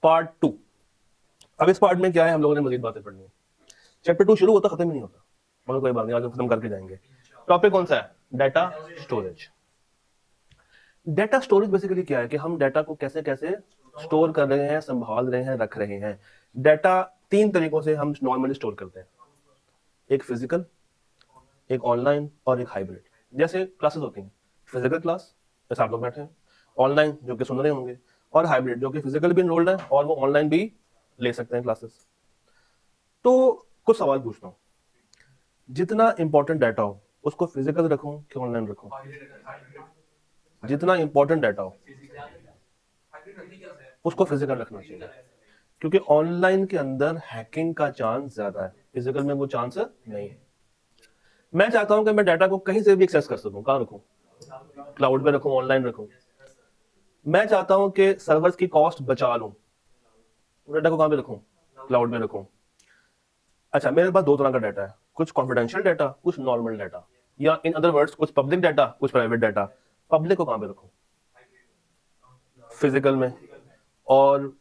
Part 2। अब इस part में क्या है, हम लोगों ने मजीद बातें पढ़नी है। चैप्टर 2 शुरू होता खत्म ही नहीं होता, मगर कोई बात नहीं, आज खत्म करके जाएंगे। टॉपिक कौन सा है? Data storage. Data storage basically क्या है कि हम डाटा को कैसे कैसे स्टोर कर रहे हैं, संभाल रहे हैं, रख रहे हैं। डाटा 3 तरीकों से हम नॉर्मली स्टोर करते हैं, एक फिजिकल, एक ऑनलाइन और एक हाइब्रिड। जैसे क्लासेस होती हैं, फिजिकल क्लास जैसे आप लोग बैठे हैं, ऑनलाइन जो कि सुन रहे होंगे, और हाइब्रिड जो कि फिजिकल भी इनरोल्ड है और वो ऑनलाइन भी ले सकते हैं क्लासेस। तो कुछ सवाल पूछता हूँ, जितना इंपॉर्टेंट डाटा हो उसको फिजिकल रखूं कि ऑनलाइन रखूं? जितना इंपॉर्टेंट डाटा हो उसको फिजिकल रखना चाहिए, क्योंकि ऑनलाइन के अंदर हैकिंग का चांस ज्यादा है, फिजिकल में वो चांस नहीं है। मैं चाहता हूं कि मैं डाटा को कहीं से भी एक्सेस कर सकूं। कहां रखूं? क्लाउड पे रखूं, ऑनलाइन रखूं? मैं चाहता हूं कि सर्वर्स की कॉस्ट बचा लूं, डाटा को कहां पे रखूं? क्लाउड में रखूं। अच्छा, मेरे पास 2 तरह का डाटा है, कुछ कॉन्फिडेंशियल डाटा, कुछ नॉर्मल डाटा, या इन अदर वर्ड्स कुछ पब्लिक डाटा, कुछ प्राइवेट डाटा। पब्लिक को कहां पे रखूं? फिजिकल में। और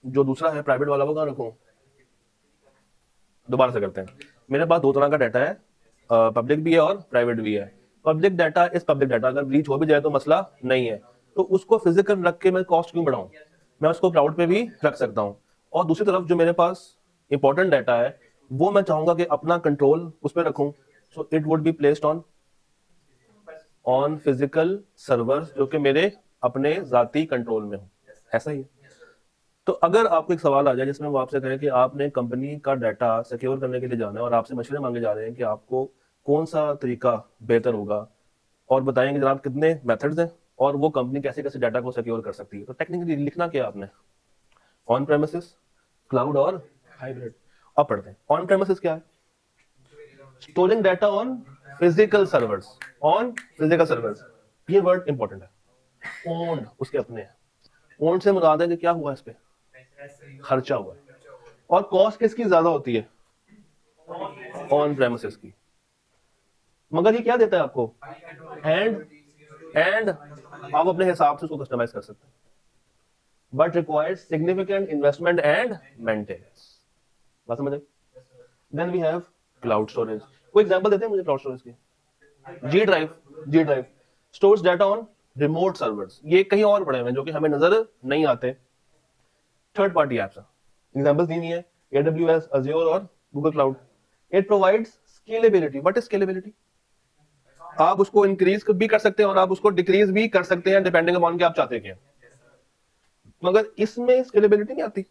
जो दूसरा है प्राइवेट वाला, वो कहां रखूं? दोबारा से करते हैं। मेरे पास 2 तरह का डाटा है, पब्लिक भी है और प्राइवेट भी है। पब्लिक डाटा इस पब्लिक डाटा अगर ब्रीच हो भी जाए तो मसला नहीं है, तो उसको फिजिकल रख के मैं कॉस्ट क्यों बढ़ाऊं? मैं उसको क्लाउड पे भी रख सकता हूं। और दूसरी तरफ जो मेरे पास इंपॉर्टेंट डाटा है वो मैं चाहूंगा कि अपना कंट्रोल उस पर रखूं, so it would be placed on physical servers जो कि मेरे अपने जाती कंट्रोल में हो। ऐसा ही है। तो अगर आपको एक सवाल आ जाए जिसमें वो आपसे कहे कि आपने कंपनी का डाटा सिक्योर करने के लिए जाना है और आपसे मशवरे मांगे जा रहे हैं कि आपको कौन सा तरीका बेहतर होगा, और बताएंगे जनाब कितने मेथड्स हैं और वो कंपनी कैसे कैसे डाटा को सिक्योर कर सकती है, तो टेक्निकली लिखना क्या आपने? ऑन प्रेमिसेस, क्लाउड और हाइब्रिड। अब पढ़ते हैं ऑन प्रेमिसेस क्या है। Storing data on physical servers, on physical servers. ये वर्ड इंपॉर्टेंट है। ओन्ड उसके अपने हैं। ओन्ड से मुराद है कि क्या हुआ, इस पे खर्चा हुआ है। और कॉस्ट किसकी ज्यादा होती है? ऑन प्रेमिसेस की। मगर ये क्या देता है आपको? एंड आप अपने हिसाब से उसको कस्टमाइज कर सकते हैं, but requires significant investment and maintenance. बात समझ आई? Then we have cloud storage. कोई एग्जांपल देते हैं मुझे क्लाउड स्टोरेज की? G drive stores data on remote servers. ये कहीं और पड़े हुए हैं जो कि हमें नजर नहीं आते। थर्ड पार्टी एप्स एग्जांपल दी है, AWS, Azure और Google cloud. It provides scalability. What is scalability? आप उसको इंक्रीज भी कर सकते हैं और आप उसको डिक्रीज भी कर सकते हैं डिपेंडिंग अपॉन के आप चाहते हैं। मगर इसमें स्केलेबिलिटी नहीं आती।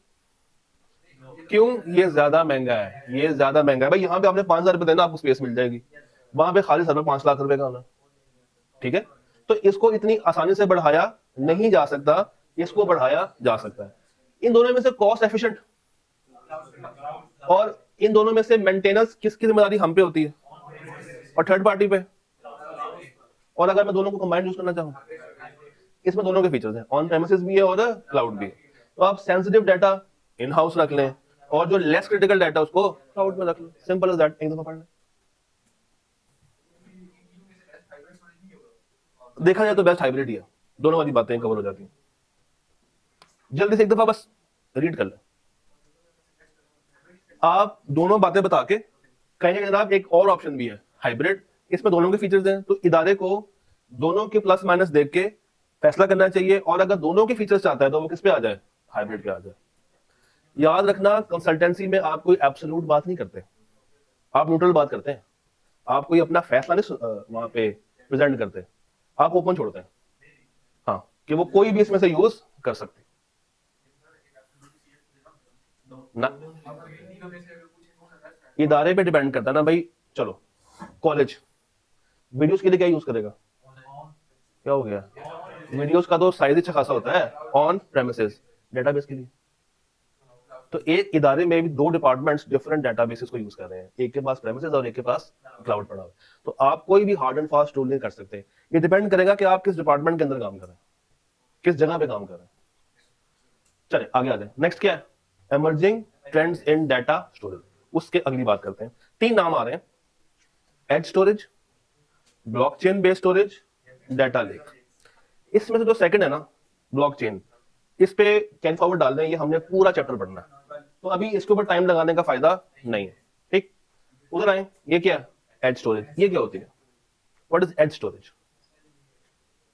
क्यों? ये ज्यादा महंगा है, ये ज्यादा महंगा है। भाई यहाँ पे आपने 5,000 रुपए देना, आपको स्पेस मिल जाएगी। वहां पे खाली सर्वर 5 लाख रुपए का होना। ठीक है, तो इसको इतनी आसानी से बढ़ाया नहीं जा सकता, इसको बढ़ाया जा सकता है। इन दोनों में से कॉस्ट एफिशिएंट और इन दोनों में से मेंटेनेंस किसकी जिम्मेदारी हम पे होती है? और थर्ड पार्टी पे। और अगर मैं दोनों को कंबाइंड यूज करना चाहूं, इसमें दोनों के फीचर्स हैं, ऑन प्रेमिसेस भी है और क्लाउड भी है। तो आप सेंसिटिव डाटा इन हाउस रख लें और जो लेस क्रिटिकल डाटा उसको क्लाउड में रख लें। Simple as that. एक दफा पढ़ लें। देखा जाए तो बेस्ट हाइब्रिड ही है, दोनों वाली बातें कवर हो जाती हैं। जल्दी से एक दफा बस रीड कर लें। आप दोनों बातें बता के कहेंगे जनाब एक और ऑप्शन भी है हाइब्रिड, इसमें दोनों के फीचर्स हैं, तो इदारे को दोनों के प्लस माइनस देख के फैसला करना चाहिए। और अगर दोनों के फीचर्स चाहता है तो वो किस पे आ जाए? हाइब्रिड पे आ जाए। याद रखना, कंसल्टेंसी में आप कोई एब्सोल्यूट बात नहीं करते, आप न्यूट्रल बात करते हैं। आप कोई अपना फैसला नहीं वहां पे प्रेजेंट करते, आप ओपन छोड़ते हैं, हाँ, कि वो कोई भी इसमें से यूज कर सकते ना। इदारे पे डिपेंड करता है ना भाई। चलो, कॉलेज वीडियोस के लिए क्या यूज करेगा? क्या हो गया? वीडियोस का तो साइज अच्छा खासा होता है ऑन प्रेमिसेस। डेटाबेस के लिए तो एक इदारे में भी 2 डिपार्टमेंट्स डिफरेंट डेटाबेसेस को यूज कर रहे हैं, एक के पास प्रेमिसेस और एक के पास क्लाउड पड़ा हुआ है। तो आप कोई भी हार्ड एंड फास्ट रूल नहीं कर सकते। ये डिपेंड करेगा कि आप किस डिपार्टमेंट के अंदर काम कर रहे हैं, किस जगह पे काम कर रहे हैं। चले आगे आ जाए। नेक्स्ट क्या है? Emerging trends in data storage. उसके अगली बात करते हैं। 3 नाम आ रहे हैं, edge storage, blockchain based storage, data lake. इसमें से जो सेकंड है ना, ब्लॉकचेन, इस पे कैन फॉरवर्ड डाल दें, ये हमने पूरा चैप्टर पढ़ना है, तो अभी इसके ऊपर टाइम लगाने का फायदा नहीं है। ठीक, उधर आए, ये क्या एज स्टोरेज, ये क्या होती है, what is edge storage,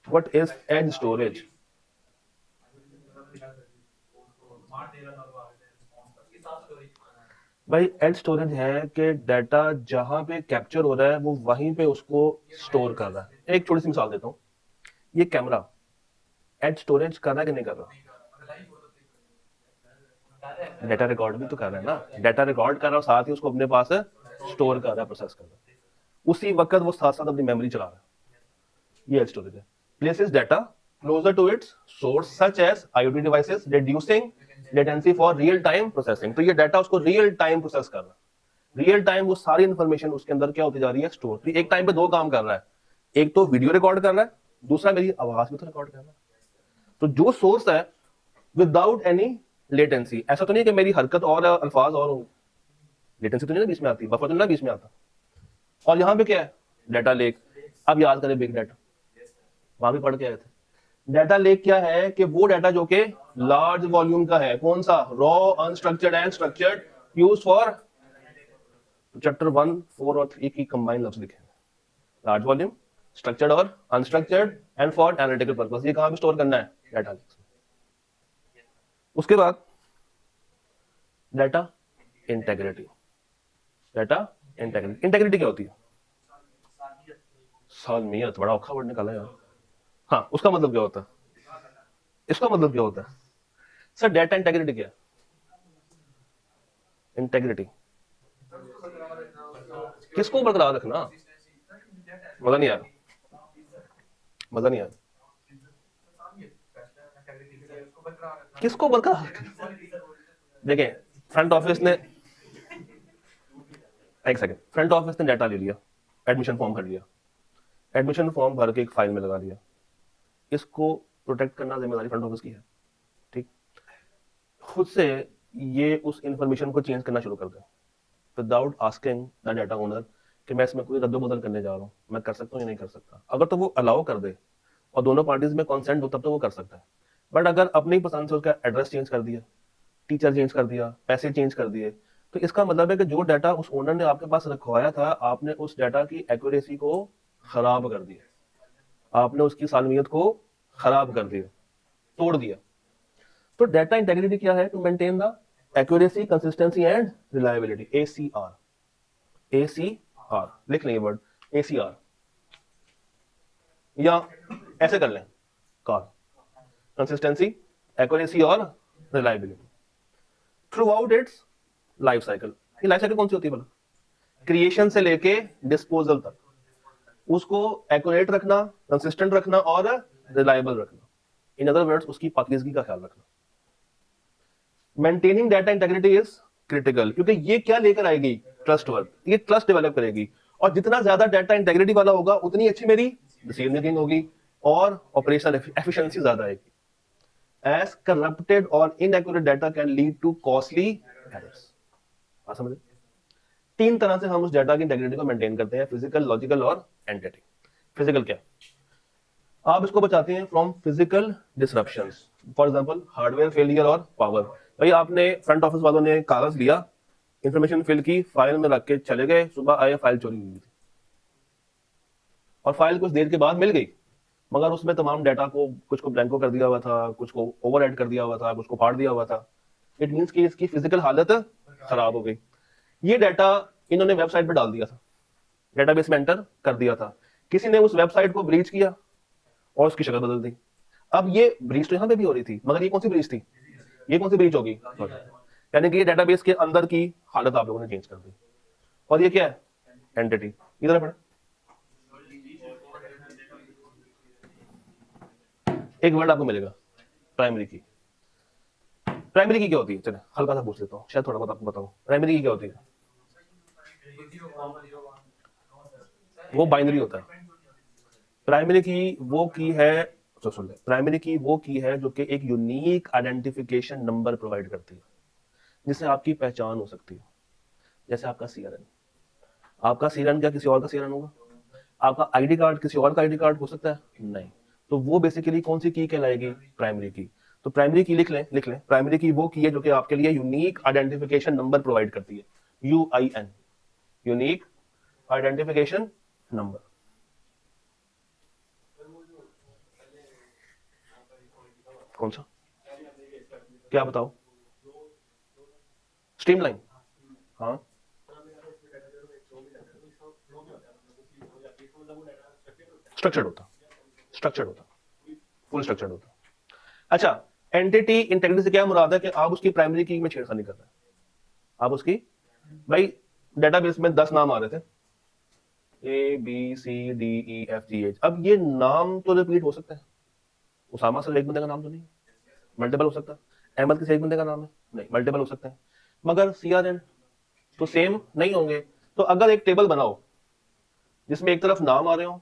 what is edge storage? भाई एज स्टोरेज है कि डाटा जहां पे कैप्चर हो रहा है वो वहीं पे उसको स्टोर कर रहा है। एक छोटी सी मिसाल देता हूँ, ये कैमरा एज स्टोरेज कर रहा है कि नहीं कर रहा? डाटा रिकॉर्ड भी तो कर रहा है ना, डाटा रिकॉर्ड कर रहा है और साथ ही उसको अपने पास स्टोर कर रहा है, प्रोसेस कर रहा है, उसी वक्त वो साथ साथ अपनी मेमोरी चला रहा है। ये एज स्टोरेज है। Places data closer to its source such as IoT devices, reducing latency for real time processing. तो ये डाटा उसको रियल टाइम प्रोसेस कर रहा है, रियल टाइम वो सारी इंफॉर्मेशन उसके अंदर क्या होती जा रही है, स्टोर। तो एक टाइम पे दो काम कर रहा है, एक तो वीडियो रिकॉर्ड कर रहा है, दूसरा मेरी आवाज भी तो रिकॉर्ड कर रहा है। तो जो सोर्स है विदाउट एनी लेटेंसी, ऐसा तो नहीं कि मेरी हरकत और अल्फाज और होंगे, लेटेंसी तो नहीं ना बीच में आती, बफर तो नहीं ना बीच में आता। और यहाँ पे क्या है, डाटा लेक। अब याद करें बिग डाटा, वहां भी पढ़ के आए थे। डाटा लेक क्या है कि वो डाटा जो कि लार्ज वॉल्यूम का है, कौन सा, raw unstructured and structured, use for chapter 1, 4 और 3 की कंबाइन लफ्ज लिखे, लार्ज वॉल्यूम, स्ट्रक्चर्ड और unstructured, and for analytical purpose. ये कहां पे स्टोर करना है, डाटा लेक। उसके बाद data integrity, data integrity, integrity क्या होती है? सालमियत, बड़ा औखा वर्ड निकाला यार। हाँ, उसका मतलब क्या होता है, इसका मतलब क्या होता है सर? डाटा इंटेग्रिटी क्या है? इंटेग्रिटी किसको बरकरार रखना? मजा नहीं आया, मजा नहीं आया। किसको बरकरार रखना? देखें, फ्रंट ऑफिस ने, एक सेकंड, फ्रंट ऑफिस ने डाटा ले लिया, एडमिशन फॉर्म भर लिया, एडमिशन फॉर्म भर के एक फाइल में लगा दिया, इसको प्रोटेक्ट करना जिम्मेदारी फ्रंट ऑफिस की है। ठीक, खुद से ये उस इंफॉर्मेशन को चेंज करना शुरू कर दे without asking the data owner कि मैं इसमें कोई रद्द बदल करने जा रहा हूँ, मैं कर सकता हूँ या नहीं कर सकता। अगर तो वो अलाउ कर दे और दोनों पार्टीज में कॉन्सेंट हो तब तो वो कर सकता है। बट अगर अपनी पसंद से उसका एड्रेस चेंज कर दिया, टीचर चेंज कर दिया, पैसे चेंज कर दिए, तो इसका मतलब है कि जो डाटा उस ओनर ने आपके पास रखवाया था, आपने उस डाटा की एक्यूरेसी को खराब कर दिया, आपने उसकी सालमियत को खराब कर दिया, तोड़ दिया। तो डाटा इंटेग्रिटी क्या है? To maintain the accuracy, consistency and reliability, ACR। ACR लिख लेंगे वर्ड, ACR, या ऐसे कर लें, कार, कंसिस्टेंसी, एक्यूरेसी और reliability through out it's life cycle. ये लाइफ साइकिल कौन सी होती है भला? क्रिएशन से लेके डिस्पोजल तक, उसको एक्यूरेट रखना, कंसिस्टेंट रखना और रिलायबल रखना। इन अदर वर्ड्स, उसकी पाकीज़गी का ख्याल रखना। Maintaining data integrity is critical, क्योंकि ये क्या लेकर आएगी, ट्रस्ट वर्क, ये ट्रस्ट डेवलप करेगी। और जितना ज्यादा डाटा इंटेग्रिटी वाला होगा उतनी अच्छी मेरी डिसीजन मेकिंग होगी और ऑपरेशनल एफिशिएंसी ज्यादा आएगी। एज करप्टेड और inaccurate data can lead to costly errors. बात समझे? तीन तरह से हम उस डाटा की इंटेग्रिटी को मेंटेन करते हैं, फिजिकल, लॉजिकल और एंटिटी। फिजिकल क्या? आप इसको बचाते हैं from physical disruptions, for example hardware failure और पावर। भाई आपने फ्रंट ऑफिस वालों ने कागज लिया, इंफॉर्मेशन फिल की, फाइल में रख के चले गए, सुबह आए फाइल चोरी हुई थी और फाइल कुछ देर के बाद मिल गई, मगर उसमें तमाम डाटा को, कुछ को ब्लैंको कर दिया हुआ था, कुछ को ओवर एड कर दिया हुआ था, कुछ को फाड़ दिया हुआ था। इट मीन्स कि इसकी फिजिकल हालत खराब हो गई। ये डाटा इन्होंने वेबसाइट पर डाल दिया था, डेटाबेस में एंटर कर दिया था, किसी ने उस वेबसाइट को ब्रीच किया और उसकी शक्ल बदल दी। अब ये ब्रीच तो यहाँ पे भी हो रही थी, मगर ये कौन सी ब्रीच थी, ये कौन सी ब्रीच होगी, यानी कि ये डेटाबेस के अंदर की हालत आप लोगों ने चेंज कर दी। और ये क्या है, एंटिटी। इधर पढ़े, एक वर्ड आपको मिलेगा, प्राइमरी की। प्राइमरी की क्या होती है? चले हल्का सा पूछ लेता हूँ, शायद थोड़ा बहुत आपको बताऊं। प्राइमरी की क्या होती है? वो बाइनरी होता है। प्राइमरी की वो की है, तो सुन ले, प्राइमरी की वो की है जो कि एक यूनिक आइडेंटिफिकेशन नंबर प्रोवाइड करती है, जिससे आपकी पहचान हो सकती है। जैसे आपका CRN, आपका CRN क्या किसी और का CRN होगा? आपका आईडी कार्ड किसी और का आईडी कार्ड हो सकता है? नहीं। तो वो बेसिकली कौन सी की कहलाएगी, प्राइमरी की। तो प्राइमरी की लिख लें। प्राइमरी की वो की है जो कि आपके लिए यूनिक आइडेंटिफिकेशन नंबर प्रोवाइड करती है, UIN, यूनिक आइडेंटिफिकेशन नंबर। कौन सा, क्या बताओ? स्ट्रीमलाइन, हाँ स्ट्रक्चर्ड होता, स्ट्रक्चर्ड होता, फुल स्ट्रक्चर्ड होता। अच्छा, एंटिटी इंटेग्रिटी से क्या मुराद है कि आप उसकी प्राइमरी की में छेड़खानी कर रहे हैं। आप उसकी, भाई डेटाबेस में 10 नाम आ रहे थे, ABCDEFGH, अब ये नाम तो रिपीट हो सकते हैं, उसामा सिर्फ एक बंदे का नाम तो नहीं, मल्टीपल हो सकता है। अहमद किसी एक बंदे का नाम है, नहीं, मल्टीपल हो सकते हैं। मगर CRN तो सेम नहीं होंगे। तो अगर एक टेबल बनाओ जिसमें एक तरफ नाम आ रहे हो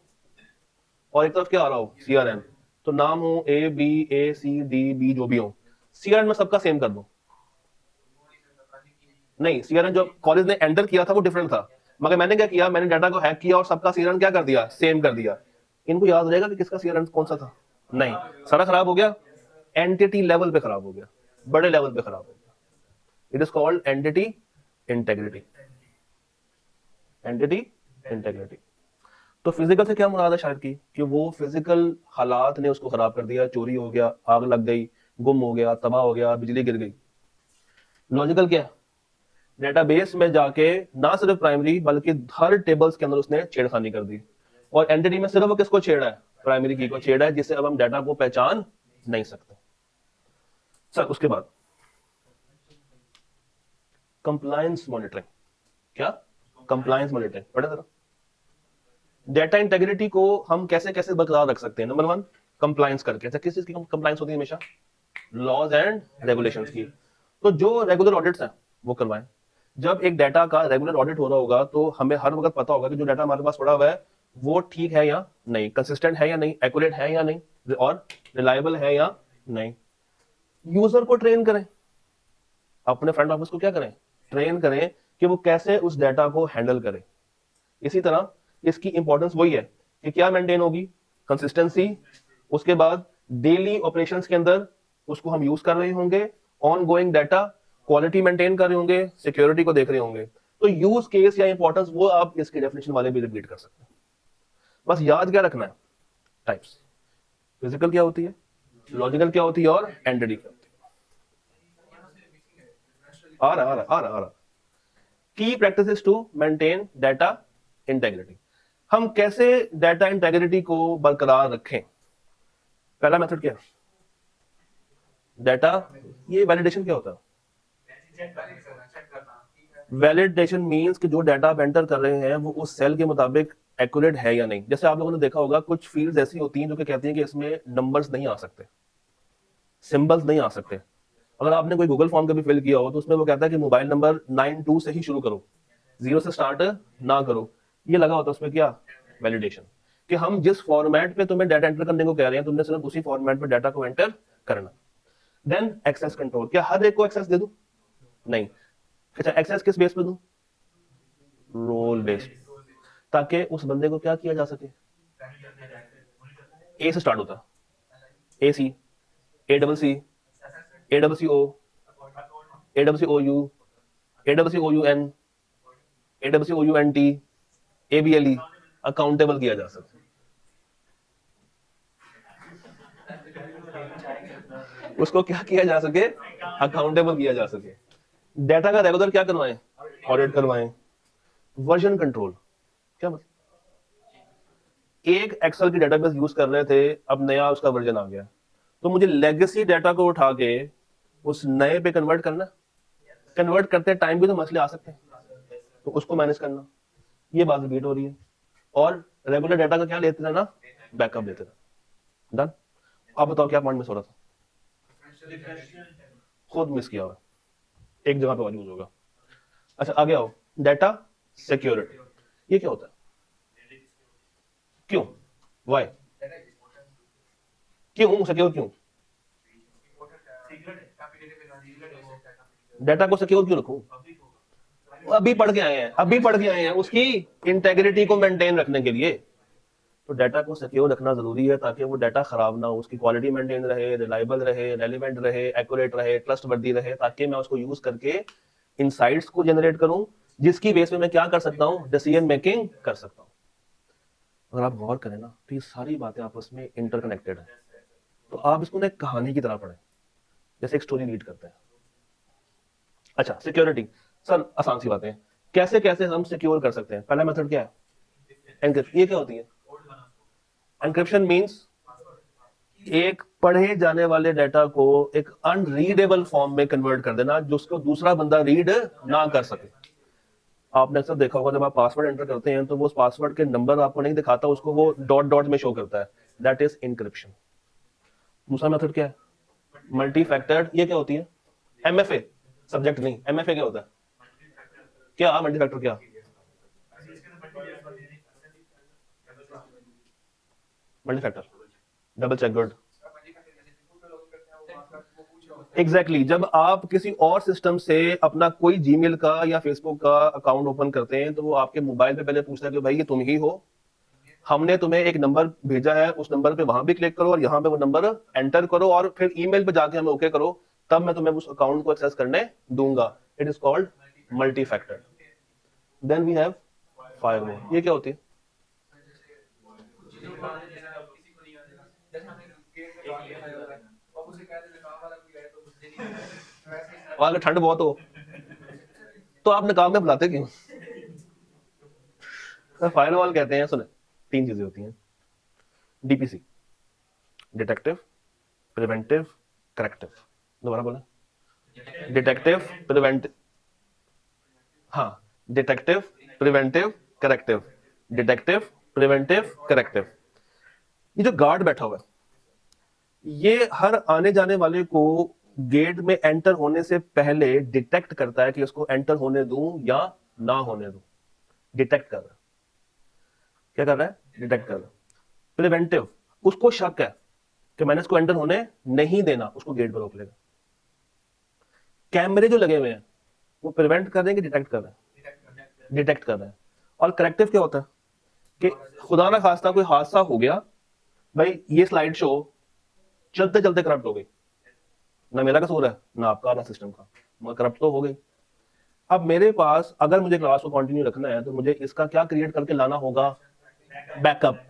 और एक तरफ क्या आ रहा हो, CRN, तो नाम हो ABACDB जो भी हो, CRN में सबका सेम कर दो। नहीं, CRN जो कॉलेज ने एंटर किया था वो डिफरेंट था, मगर मैंने क्या किया, मैंने डाटा को हैक किया और सबका CRN क्या कर दिया, सेम कर दिया। इनको याद रहेगा कि किसका CRN कौन सा था? नहीं, सारा खराब हो गया, एंटिटी लेवल पे खराब हो गया, बड़े लेवल पे खराब हो गया। It is called entity integrity, entity integrity. तो फिजिकल से क्या मुराद है शायद कि वो फिजिकल हालात ने उसको खराब कर दिया, चोरी हो गया, आग लग गई, गुम हो गया, तबाह हो गया, बिजली गिर गई। लॉजिकल क्या है, डेटाबेस में जाके ना सिर्फ प्राइमरी बल्कि हर टेबल्स के अंदर उसने छेड़खानी कर दी। और एंटिटी में सिर्फ वो किसको छेड़ा है, प्राइमरी की को छेड़ा है, जिससे अब हम डाटा को पहचान नहीं सकते। सर उसके बाद कंप्लायंस मॉनिटरिंग, क्या कंप्लायंस मॉनिटरिंग पढ़े जरा। डेटा इंटेग्रिटी को हम कैसे कैसे बरकरार रख सकते हैं? नंबर 1, कंप्लायंस करके। किस चीज की कंप्लायंस होती है? हमेशा लॉज एंड रेगुलेशंस की। तो जो रेगुलर ऑडिट्स हैं वो करवाएं। जब एक डाटा का रेगुलर ऑडिट हो रहा होगा तो हमें हर वक्त पता होगा कि जो डाटा हमारे पास पड़ा हुआ है वो ठीक है या नहीं, कंसिस्टेंट है या नहीं, एक्यूरेट है या नहीं, और रिलायबल है या नहीं। यूजर को ट्रेन करें, अपने फ्रंट ऑफिस को क्या करें, ट्रेन करें कि वो कैसे उस डाटा को हैंडल करे। इसी तरह इसकी इंपॉर्टेंस वही है कि क्या मेंटेन होगी, कंसिस्टेंसी, उसके बाद डेली ऑपरेशंस के अंदर उसको हम यूज कर रहे होंगे, on going data quality maintain कर रहे होंगे, सिक्योरिटी को देख रहे होंगे। तो यूज केस या इंपॉर्टेंस वो आप इसके डेफिनेशन वाले भी रिपीट कर सकते हैं। बस याद क्या रखना है, टाइप्स, फिजिकल क्या होती है, लॉजिकल क्या होती है, और एंटिटी क्या होती है। आ रहा की practices to maintain data integrity. हम कैसे डाटा इंटेग्रिटी को बरकरार रखें? पहला मेथड क्या है, डाटा, ये वैलिडेशन क्या होता है? वैलिडेशन मींस कि जो डाटा आप एंटर कर रहे हैं वो उस सेल के मुताबिक एक्यूरेट है या नहीं। जैसे आप लोगों ने देखा होगा कुछ फील्ड्स ऐसी होती हैं जो कि कहती हैं कि इसमें नंबर्स नहीं आ सकते, सिंबल्स नहीं आ सकते। अगर आपने कोई गूगल फॉर्म कभी फिल किया हो तो उसमें वो कहता है कि मोबाइल नंबर 92 से ही शुरू करो, 0 से स्टार्ट ना करो। ये लगा होता है उसमें क्या, वैलिडेशन, कि हम जिस फॉर्मेट पे तुम्हें डाटा एंटर करने को कह रहे हैं तुमने सिर्फ उसी फॉर्मेट में डाटा को एंटर करना। देन एक्सेस कंट्रोल, क्या हर एक को एक्सेस दे दूं? नहीं। अच्छा, एक्सेस किस बेस पे दूं? रोल बेस्ड, ताकि उस बंदे को क्या किया जा सके। ए से स्टार्ट होता, AC, ACC, ACCO, ACCOU, ACCOUN, ACCOUNT, ABLE, accountable किया जा सकता। उसको क्या किया जा सके, अकाउंटेबल किया जा सके। डाटा का रेगुलर क्या करवाएं, ऑडिट करवाएं। वर्जन कंट्रोल, क्या मतलब, एक एक्सेल की डेटाबेस यूज कर रहे थे, अब नया उसका वर्जन आ गया, तो मुझे लेगेसी डाटा को उठा के उस नए पे कन्वर्ट करना। कन्वर्ट करते टाइम भी तो मसले आ सकते हैं, तो उसको मैनेज करना, ये बात रिपीट हो रही है। और रेगुलर डाटा का क्या लेते रहना, बैकअप लेते रहना। डन। आप बताओ क्या पॉइंट मिस हो रहा था? खुद मिस किया हुआ, एक जगह पे और यूज होगा। अच्छा आगे आओ, डाटा सिक्योरिटी, ये क्या होता है, क्यों, वाई, क्यों सिक्योर, क्यों डाटा को सिक्योर क्यों रखूं? अभी पढ़ के आए हैं, उसकी इंटेग्रिटी को मेंटेन रखने के लिए। तो डाटा को सिक्योर रखना जरूरी है ताकि वो डाटा खराब ना हो, उसकी क्वालिटी मेंटेन रहे, रिलायबल रहे, रेलिवेंट रहे, एक्यूरेट रहे, ट्रस्टवर्दी रहे, ताकि मैं उसको यूज करके इनसाइट्स को जनरेट करूं जिसकी बेस पे मैं क्या कर सकता हूं, डिसीजन मेकिंग कर सकता हूं। अगर आप गौर करें ना तो ये सारी बातें आपस में इंटरकनेक्टेड है। तो आप इसको ना एक कहानी की तरह पढ़ें, जैसे एक स्टोरी रीड करते हैं। अच्छा, सिक्योरिटी सर आसान सी बातें, कैसे कैसे हम सिक्योर कर सकते हैं। पहला मेथड क्या है, एनक्रिप्ट। ये क्या होती है, एनक्रिप्शन मींस एक पढ़े जाने वाले डाटा को एक अनरीडेबल फॉर्म में कन्वर्ट कर देना जिसको दूसरा बंदा रीड ना कर सके। आपने अक्सर देखा होगा जब आप पासवर्ड एंटर करते हैं तो वो उस पासवर्ड के नंबर आपको नहीं दिखाता, उसको वो डॉट डॉट में शो करता है, दैट इज इनक्रिप्शन। दूसरा मेथड क्या है, मल्टी फैक्टर्ड। ये क्या होती है, एमएफए, सब्जेक्ट नहीं, एमएफए क्या होता है, क्या मल्टी फैक्टर, क्या multi factor, double check, good, exactly जब आप किसी और सिस्टम से अपना कोई जीमेल का या फेसबुक का अकाउंट ओपन करते हैं तो वो आपके मोबाइल पे पहले पूछता है कि भाई ये तुम ही हो, हमने तुम्हें एक नंबर भेजा है, उस नंबर पे वहां भी क्लिक करो और यहाँ पे वो नंबर एंटर करो और फिर ईमेल पे जाके हमें ओके करो, तब मैं तुम्हें उस अकाउंट को एक्सेस करने दूंगा। It is called multi factor. Then we have firewall. ये क्या होती है, वहां ठंड बहुत हो तो आप नकाब में बुलाते क्यों। फायरवॉल कहते हैं, सुने, तीन चीजें होती हैं, डीपीसी, डिटेक्टिव, प्रिवेंटिव, करेक्टिव। दोबारा बोला, डिटेक्टिव, प्रिवेंटिव, हाँ, detective, preventive, corrective, detective, preventive, corrective. ये जो गार्ड बैठा हुआ है ये हर आने जाने वाले को गेट में एंटर होने से पहले डिटेक्ट करता है कि उसको एंटर होने दूं या ना होने दूं। डिटेक्ट कर रहा है, क्या कर रहा है, डिटेक्ट कर रहा है। प्रिवेंटिव, उसको शक है कि मैंने इसको एंटर होने नहीं देना, उसको गेट पर रोक लेगा। कैमरे जो लगे हुए हैं वो प्रिवेंट कर रहे हैं कि डिटेक्ट कर रहे हैं, डिटेक्ट कर रहे हैं। और करेक्टिव क्या होता है कि खुदा ना खास्ता कोई हादसा हो गया, भाई ये स्लाइड शो चलते चलते करप्ट हो गई, ना मेरा कसूर है ना आपका ना सिस्टम का, मगर करप्ट तो हो गई। अब मेरे पास अगर मुझे क्लास को कंटिन्यू रखना है तो मुझे इसका क्या क्रिएट करके लाना होगा, बैकअप,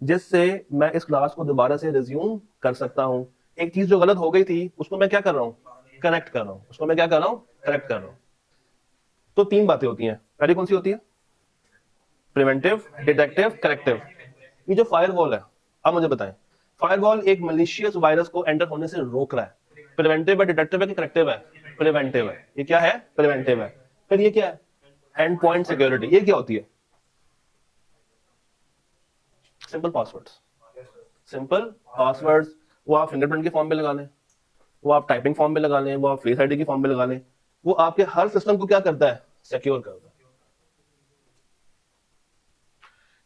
जिससे मैं इस क्लास को दोबारा से रिज्यूम कर सकता हूं। एक चीज जो गलत हो गई थी उसको मैं क्या कर रहा हूं, करेक्ट कर रहा हूं, उसको मैं क्या कर रहा हूं, करेक्ट कर रहा हूं। तो तीन बातें होती हैं, पहली कौन सी होती है, प्रिवेंटिव, डिटेक्टिव, करेक्टिव। ये जो फायरवॉल है, अब मुझे बताएं, फायरवॉल एक मलिशियस वायरस को एंटर होने से रोक रहा है। प्रिवेंटिव है, डिटेक्टिव है कि करेक्टिव है, प्रिवेंटिव है। ये क्या है, प्रिवेंटिव है। फिर ये क्या है, एंड पॉइंट सिक्योरिटी। ये क्या होती है, सिंपल पासवर्ड्स, सिंपल पासवर्ड्स। वो आप फिंगरप्रिंट के फॉर्म पे लगा लें, वो आप टाइपिंग फॉर्म पे लगा लें, वो आप फेस आईडी की फॉर्म पे लगा लें, वो आपके हर सिस्टम को क्या करता है, सिक्योर करता है।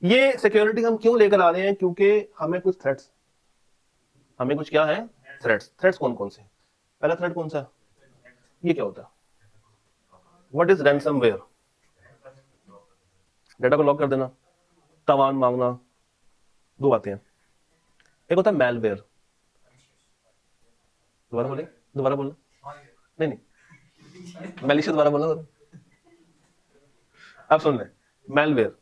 ये सिक्योरिटी हम क्यों लेकर आ रहे हैं, क्योंकि हमें कुछ थ्रेट्स, हमें कुछ क्या है, थ्रेट्स। थ्रेट्स कौन कौन से, पहला थ्रेट कौन सा है, ये क्या होता है, व्हाट इज रैंसमवेयर, डाटा को लॉक कर देना, तावान मांगना। दो बातें हैं, एक होता है मैलवेयर। दोबारा बोले, दोबारा बोलना, नहीं नहीं, मैलिशियस, दोबारा बोलना। अब सुन ले, मैलवेयर,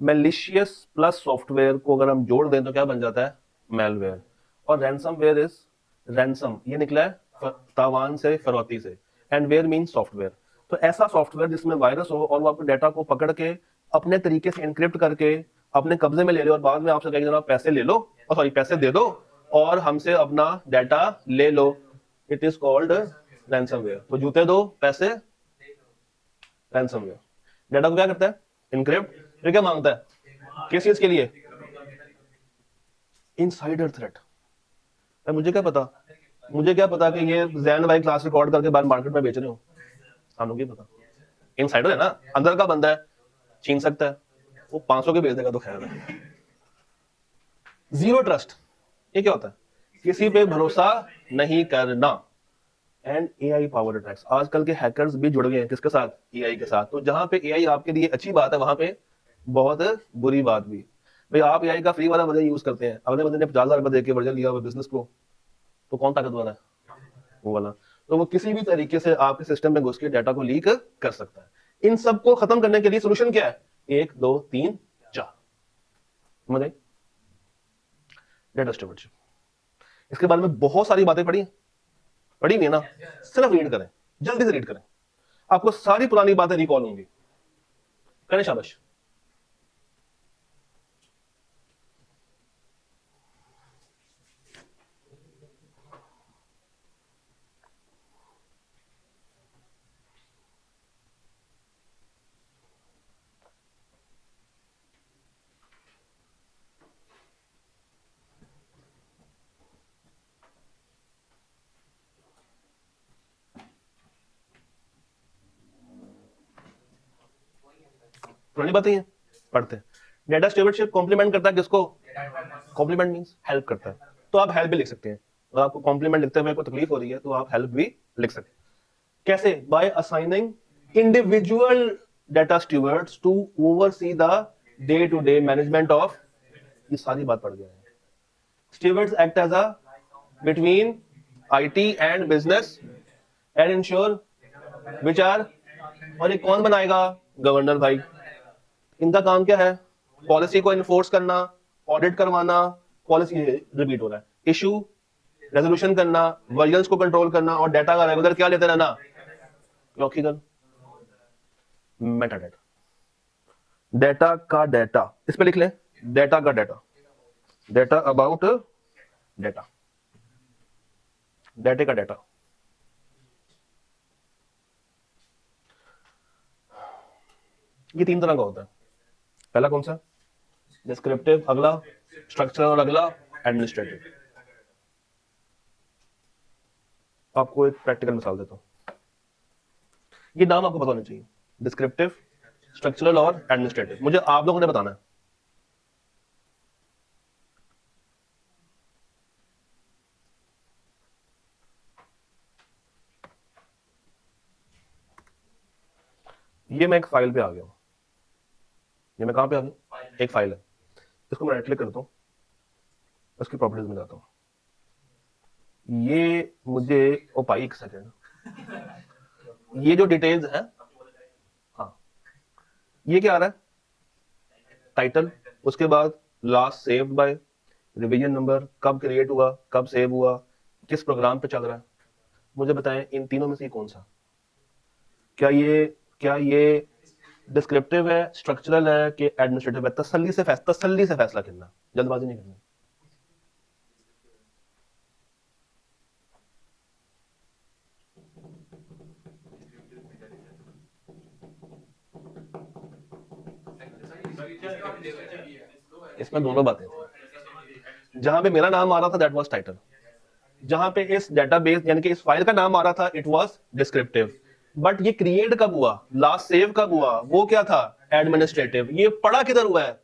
मैलिशियस प्लस सॉफ्टवेयर को अगर हम जोड़ दें तो क्या बन जाता है, मैलवेयर। और रैंसमवेयर इज, रैंसम ये निकला है तावान से, फिरौती से, एंड वेयर मीन सॉफ्टवेयर। तो ऐसा सॉफ्टवेयर जिसमें वायरस हो और वो आपके डाटा को पकड़ के अपने तरीके से एनक्रिप्ट करके अपने कब्जे में ले ले और बाद में आपसे कहेगा जनाब पैसे ले लो, और सॉरी पैसे दे दो और हमसे अपना डाटा ले लो। It is called ransomware. तो जूते दो पैसे, रैंसमवेयर। डाटा को क्या करता है, इनक्रिप्ट, फिर क्या मांगता है, किस चीज के लिए, इनसाइडर थ्रेट। मुझे क्या पता, मुझे क्या पता कि ये जैन भाई क्लास रिकॉर्ड करके बाहर मार्केट में बेच रहे हो, हम लोग पता। इनसाइडर है ना, अंदर का बंदा है, छीन सकता है, वो 500 के बेच देगा तो खैर है। जीरो ट्रस्ट, ये क्या होता है, किसी पे भरोसा नहीं करना। एंड एआई पावर अटैक्स, आजकल के हैकर्स भी जुड़ गए हैं किसके साथ, एआई के साथ। तो जहां पे एआई आपके लिए अच्छी बात है वहां पे बहुत बुरी बात भी। भाई आप एआई का फ्री वाला वर्जन यूज करते हैं, अगले बंदे ने 50,000 रुपए देके वर्जन लिया हुआ बिजनेस प्रो, तो कौन ताकतवर है? वो वाला। तो वो किसी भी तरीके से आपके सिस्टम में घुस के डाटा को लीक कर सकता है। इन सबको खत्म करने के लिए सोल्यूशन क्या है? 1 2 3 4, समझ आई? Data storage. इसके बारे में बहुत सारी बातें पढ़ी नहीं है ना? सिर्फ रीड करें, जल्दी से रीड करें, आपको सारी पुरानी बातें रिकॉल होंगी। करें शाबाश। पुरानी बातें हैं, पढ़ते हैं। डेटा स्टोरेज कॉम्प्लीमेंट करता है किसको? कॉम्प्लीमेंट मींस हेल्प करता है, तो आप हेल्प भी लिख सकते हैं। अगर आपको कॉम्प्लीमेंट लिखते हुए कोई तकलीफ हो रही है तो आप हेल्प भी लिख सकते हैं। कैसे? By assigning individual data stewards to oversee the day to day management of, ये सारी बात पढ़ गया है। Stewards act as a between IT and business and ensure which are, और ये कौन बनाएगा? गवर्नर भाई। इनका काम क्या है? पॉलिसी को इन्फोर्स करना, ऑडिट करवाना, पॉलिसी रिपीट हो रहा है, इशू रेजोल्यूशन करना, वर्जन्स को कंट्रोल करना, और डाटा का रेगुलर क्या लेते रहना? Logical Meta data. डाटा का डाटा, इस पे लिख लें, डाटा का डाटा, डाटा अबाउट डाटा, डाटे का डाटा। ये 3 तरह का होता है। पहला कौन सा? डिस्क्रिप्टिव, अगला स्ट्रक्चरल, और अगला एडमिनिस्ट्रेटिव। आपको एक प्रैक्टिकल मिसाल देता हूं, ये नाम आपको पता होना चाहिए, डिस्क्रिप्टिव, स्ट्रक्चरल और एडमिनिस्ट्रेटिव। मुझे आप लोगों ने बताना है। ये मैं एक फाइल पे आ गया हूं, ये मैं कहां पे आ गया? एक फाइल है, इसको मैं राइट क्लिक करता हूं, उसकी प्रॉपर्टीज में जाता हूं। ये मुझे, ओ भाई एक सेकेंड, ये जो डिटेल्स है, हाँ, ये क्या आ रहा है? टाइटल, उसके बाद last saved by, revision number, कब क्रिएट हुआ, कब सेव हुआ, किस प्रोग्राम पे चल रहा है। मुझे बताएं इन तीनों में से कौन सा? क्या ये डिस्क्रिप्टिव है, स्ट्रक्चरल है कि एडमिनिस्ट्रेटिव है? तसल्ली से फैसला करना, जल्दबाजी नहीं करनी। इसमें दोनों बातें थी। जहां पे मेरा नाम आ रहा था दैट वाज टाइटल, जहां पे इस डेटाबेस यानी कि इस फाइल का नाम आ रहा था इट वाज डिस्क्रिप्टिव। बट ये क्रिएट कब हुआ, लास्ट सेव कब हुआ, वो क्या था? एडमिनिस्ट्रेटिव। ये पड़ा किधर हुआ है?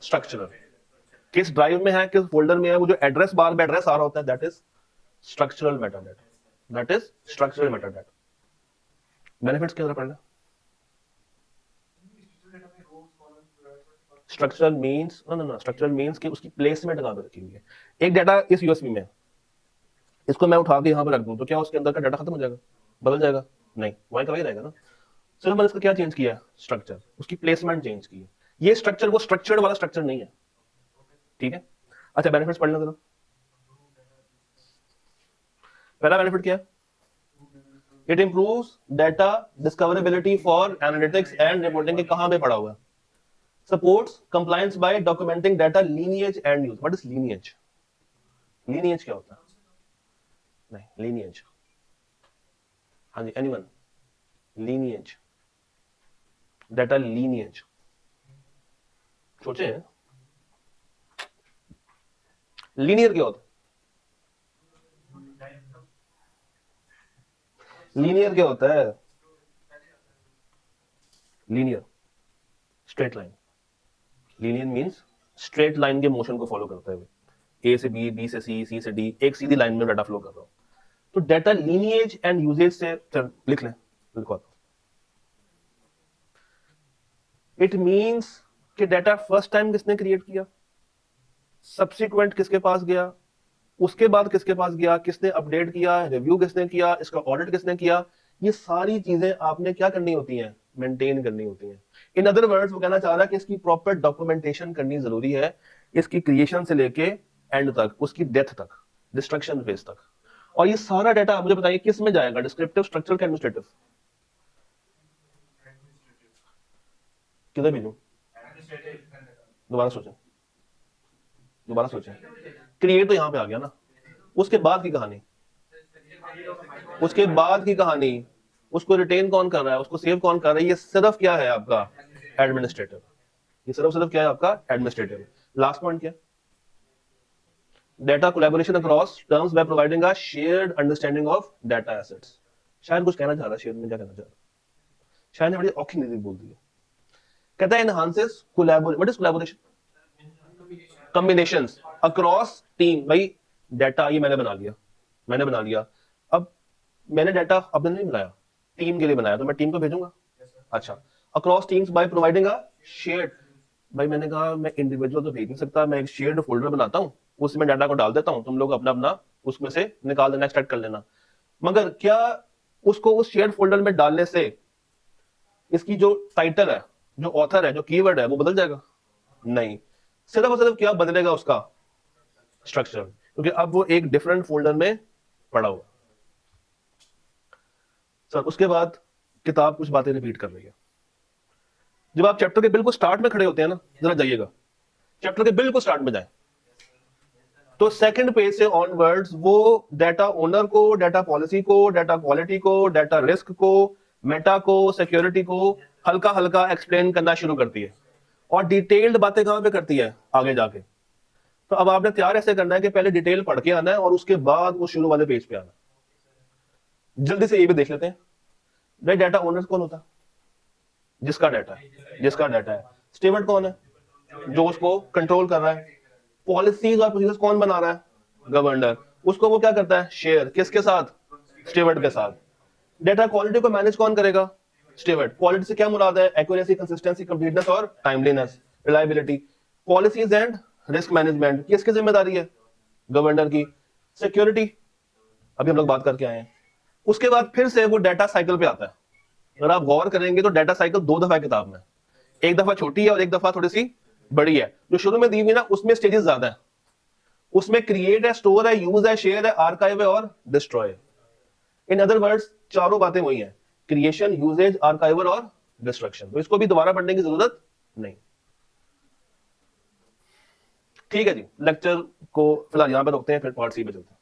स्ट्रक्चरल। किस ड्राइव में है, किस फोल्डर में है, वो जो एड्रेस बार में एड्रेस आ रहा होता है, that is structural Meta data, that is structural Meta data. Benefits क्या पड़ेगा? Structural means no, structural means कि उसकी प्लेसमेंट कहां पे रखी हुई है। एक डाटा इस यूएसबी में है, इसको मैं उठा के यहां पर रख दूं तो क्या उसके अंदर का डाटा खत्म हो जाएगा, बदल जाएगा? नहीं, वही का वही रहेगा ना। सिर्फ मैंने इसका क्या चेंज किया? स्ट्रक्चर, उसकी प्लेसमेंट चेंज की है। ये स्ट्रक्चर वो स्ट्रक्चर्ड वाला स्ट्रक्चर नहीं है, ठीक है? अच्छा, बेनिफिट्स पढ़ना जरा। पहला बेनिफिट क्या है? It improves data discoverability for analytics and reporting. के कहां पे पड़ा हुआ है? Supports compliance by documenting data lineage and use. What is lineage? Lineage क्या होता है? नहीं, लीनिएज, हाँ जी, एनीवन? लीनिएज, डाटा लीनिएज, सोचे? लीनियर क्या होता है? लीनियर क्या होता है? Linear straight line. Linear means straight line के मोशन को फॉलो करते हुए, ए से बी, बी से सी, सी से डी, एक सीधी लाइन में डाटा फ्लो कर रहा हूं। तो डाटा लीनिएज एंड यूजेज से लिख लें, लिखवा दो। इट मींस कि डाटा फर्स्ट टाइम किसने क्रिएट किया, सब्सिक्वेंट किसके पास गया, उसके बाद किसके पास गया, किसने अपडेट किया, रिव्यू किसने किया, इसका ऑडिट किसने किया, ये सारी चीजें आपने क्या करनी होती हैं, मेंटेन करनी होती हैं। इन अदर वर्ड्स वो कहना चाह रहा है कि इसकी प्रॉपर डॉक्यूमेंटेशन करनी जरूरी है, इसकी क्रिएशन से लेके एंड तक, उसकी डेथ तक, डिस्ट्रक्शन फेज तक। और ये सारा डाटा मुझे बताइए किस में जाएगा, डिस्क्रिप्टिव, स्ट्रक्चरल, एडमिनिस्ट्रेटिव, किधर भेजूं? दोबारा सोचें, दोबारा सोचें। क्रिएट तो यहां पे आ गया ना, उसके बाद की कहानी, उसके बाद की कहानी, उसको रिटेन कौन कर रहा है, उसको सेव कौन कर रहा है, ये सिर्फ क्या है आपका एडमिनिस्ट्रेटिव, ये सिर्फ क्या है आपका एडमिनिस्ट्रेटिव। लास्ट पॉइंट क्या, data collaboration across terms by providing a shared understanding of data assets. शायद कुछ कहना चाह रहा है, शेयर में क्या कहना चाह रहा है, शायद ने बड़ी औखी नीति बोल दी है। कहता है enhances collaboration, what is collaboration, combinations across team. भाई डाटा ये मैंने बना लिया, अब मैंने डाटा अपने नहीं बनाया, टीम के लिए बनाया, तो मैं टीम को भेजूंगा। अच्छा, across teams by providing a shared, भाई मैंने कहा मैं इंडिविजुअल तो भेज नहीं सकता, मैं एक शेयर्ड फोल्डर बनाता हूं, उसमें डाटा को डाल देता हूं, तुम लोग अपना अपना उसमें से निकाल देना, एक्सट्रैक्ट कर लेना। मगर क्या उसको उस शेयर्ड फोल्डर में डालने से इसकी जो टाइटल है, जो ऑथर है, जो कीवर्ड है, वो बदल जाएगा? नहीं, सिर्फ और सिर्फ क्या बदलेगा, उसका स्ट्रक्चर, क्योंकि अब वो एक डिफरेंट फोल्डर में पड़ा हुआ। सर उसके बाद किताब कुछ बातें रिपीट कर रही है। जब आप चैप्टर के बिल्कुल स्टार्ट में खड़े होते हैं ना, जरा जाइएगा, चैप्टर के बिल्कुल स्टार्ट में जाए, तो सेकंड पेज से ऑनवर्ड्स वो डाटा ओनर को, डाटा पॉलिसी को, डाटा क्वालिटी को, डाटा रिस्क को, मेटा को, सिक्योरिटी को हल्का हल्का एक्सप्लेन करना शुरू करती है, और डिटेल्ड बातें कहां पे करती है, आगे जाके। तो अब आपने तैयार ऐसे करना है कि पहले डिटेल पढ़ के आना है और उसके बाद वो शुरू वाले पेज पे आना है। जल्दी से ये भी देख लेते हैं, भाई डाटा ओनर कौन होता है, जिसका डाटा है। स्टीवर्ड कौन है, जो उसको कंट्रोल कर रहा है। पॉलिसीज और प्रोसीजर्स कौन बना रहा है, गवर्नर, उसको वो क्या करता है, शेयर, किसके साथ, स्टीवर्ड के साथ। डेटा क्वालिटी को मैनेज कौन करेगा, स्टीवर्ड। क्वालिटी से क्या मुराद है, एक्यूरेसी, कंसिस्टेंसी, कंप्लीटनेस और timeliness, reliability. Policies and risk management किसकी जिम्मेदारी है, गवर्नर की। सिक्योरिटी अभी हम लोग बात करके आए हैं। उसके बाद फिर से वो डाटा साइकिल पे आता है। अगर आप गौर करेंगे तो डाटा साइकिल 2 दफा किताब में, एक दफा छोटी है और एक दफा थोड़ी सी बड़ी है। जो शुरू में दी हुई ना, उसमें स्टेजेस ज्यादा है, उसमें क्रिएट है, स्टोर है, यूज है, शेयर है, आर्काइव है और डिस्ट्रॉय। इन अदर वर्ड्स चारों बातें वही हैं, क्रिएशन, यूजेज, आर्काइवर और डिस्ट्रक्शन। तो इसको भी दोबारा पढ़ने की जरूरत नहीं। ठीक है जी, लेक्चर को फिलहाल यहां पर रोकते हैं, फिर पार्ट सी पे चलते हैं।